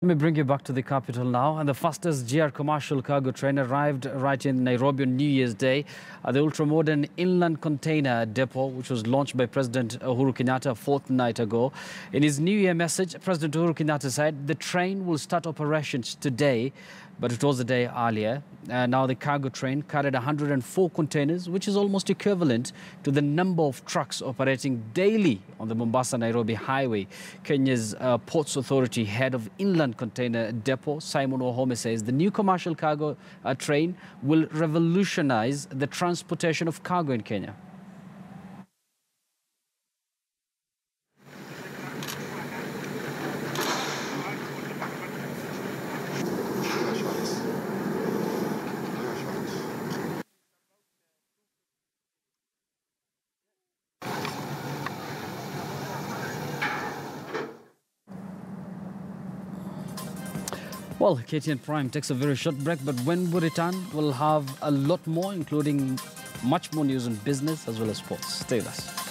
Let me bring you back to the capital now. And the fastest SGR commercial cargo train arrived right in Nairobi on New Year's Day at the ultra-modern inland container depot, which was launched by President Uhuru Kenyatta a fortnight ago. In his New Year message, President Uhuru Kenyatta said the train will start operations today, but it was a day earlier. Now the cargo train carried 104 containers, which is almost equivalent to the number of trucks operating daily on the Mombasa-Nairobi highway. Kenya's Ports Authority head of inland container depot, Simon Wahome, says the new commercial cargo train will revolutionize the transportation of cargo in Kenya. Well, KTN Prime takes a very short break, but when we return, we'll have a lot more, including much more news on business as well as sports. Stay with us.